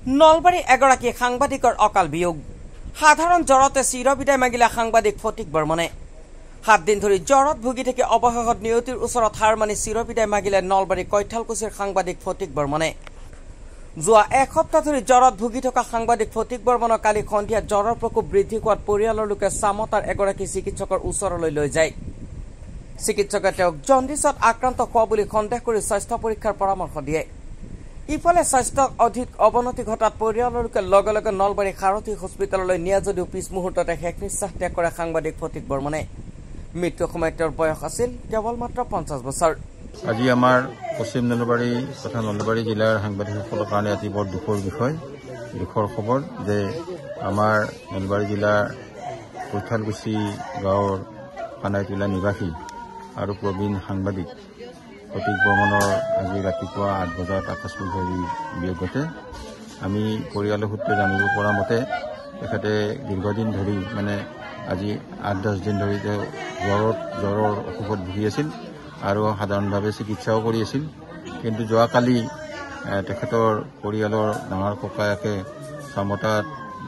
নলবাৰী এগৰাকী সাংবাদিকৰ অকাল বিয়োগ সাধাৰণ জ্বৰতে চিৰবিদায় মাগিলে সাংবাদিক ফটিক বৰ্মনে 7 দিন ধৰি জ্বৰত ভুগি থাকি অৱশেষত নিয়তিৰ ওচৰত হাৰ মানি চিৰবিদায় মাগিলে নলবাৰী কৈঠালকুছিৰ সাংবাদিক ফটিক বৰ্মনে যোৱা এক সপ্তাহ ধৰি জ্বৰত ভুগি থকা সাংবাদিক ফটিক বৰ্মনক কালি সন্ধিয়া জ্বৰৰ প্ৰকোপ বৃদ্ধি হোৱাত পৰিয়ালৰ লোকে চামতাৰ এগৰাকী চিকিৎসকৰ ওচৰলৈ লৈ যায় চিকিৎসকে তেওঁক জণ্ডিছত আক্ৰান্ত হোৱা বুলি সন্দেহ কৰি স্বাস্থ্য পৰীক্ষাৰ পৰামৰ্শ দিয়ে ইফালে স্বাস্থ্য অধিক অৱনতি ঘটাত পৰিয়ালৰ লোকে লগে লগে নলবাৰী সাৰথী হস্পিটেললৈ নিয়া যদিও পিছ মুহূৰ্ততে শেষ নিশ্বাস ত্যাগ কৰে সাংবাদিক ফটিক বৰ্মনে মৃত্যুৰ সময়ত তেওঁৰ বয়স আছিল কেৱল মাত্ৰ 50 বছৰ আজি আমাৰ পশ্চিম নলবাৰী তথা নলবাৰী জিলাৰ সাংবাদিকসকলৰ কাৰণে অতি বৰ দুখৰ বিষয় দুখৰ খবৰ যে আমাৰ নলবাৰী জিলাৰ কৈঠালকুছি গাঁৱৰ পানাইতোলা নিবাসী আৰু প্ৰবীণ সাংবাদিক ফটিক বৰ্মনৰ আজি ৰাতিপুৱা 8 বজাত আকস্মিকভাৱে বিয়োগ ঘটে আমি পৰিয়ালৰ সূত্ৰে জানিব পৰা মতে তেখেতে দীৰ্ঘদিন ধৰি মানে আজি 8-10 দিন ধৰি জ্বৰৰ অসুখত ভুগি আছিল আৰু সাধাৰণভাৱে চিকিৎসাও কৰি আছিল কিন্তু যোৱাকালি তেখেতৰ পৰিয়ালৰ ডাঙৰ ককায়েকে চামতাত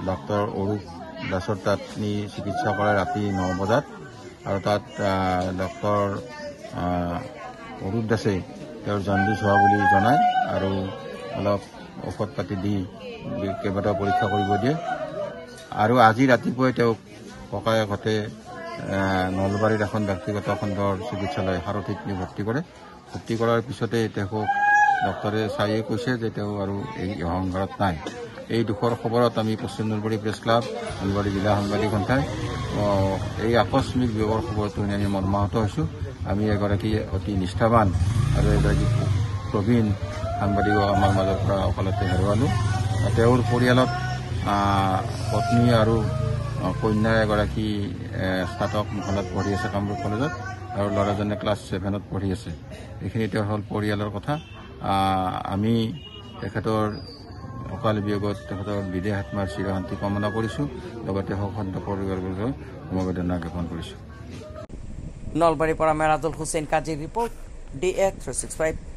ডাক্তৰ অৰূপ দাসৰ তাত নি চিকিৎসা কৰে ৰাতি 9 বজাত আৰু তাত ডক্টৰ অৰূপ দাসে তেওঁৰ জণ্ডিছ হোৱা বুলি জনায় আৰু অলপ ঔষধ পাতি দি কেইবাটাও পৰীক্ষা কৰিব দিয়ে আৰু আজি ৰাতিপুৱাই তেওঁক ককায়েকহঁতে নলবাৰীৰ এখন ব্যক্তিগত খণ্ডৰ চিকিৎসালয় সাৰথীত নি ভৰ্তি কৰাৰ পিছতে তেওঁক ডক্টৰে চাইয়ে কৈছে যে তেওঁ আৰু এই সংঘাৰত নাই এই দুখৰ খবৰত আমি পশ্চিম নলবাৰী প্ৰেছ ক্লাব নলবাৰী জিলা সাংবাদিক সন্থাই এই আকস্মিক বিয়োগৰ খবৰটো শুনি আমি মৰ্মাহত হৈছোঁ আমি এগৰাকী অতি নিষ্ঠাবান আৰু এগৰাকী প্ৰবীণ সাংবাদিকক আমাৰ মাজৰ পৰা অকালতে হেৰুৱালোঁ তেওঁৰ পৰিয়ালত পত্নী আৰু কন্যা এগৰাকী স্নাতক মহলাত পঢ়ি আছে কামৰূপ কলেজত আৰু ল'ৰাজনে ক্লাছ 7ত পঢ়ি আছে এইখিনি তেওঁৰ হ'ল পৰিয়ালৰ কথা আমি তেখেতৰ অকাল বিয়োগত তেখেতৰ বিদেহ আত্মাৰ চিৰশান্তি কামনা কৰিছোঁ লগতে শোকসন্ত পৰিবাৰবৰ্গক সমবেদনা জ্ঞাপন কৰিছোঁ নলবাৰীৰ পৰা মেৰাজুল হুছেইন কাজীৰ ৰিপৰ্ট DA 365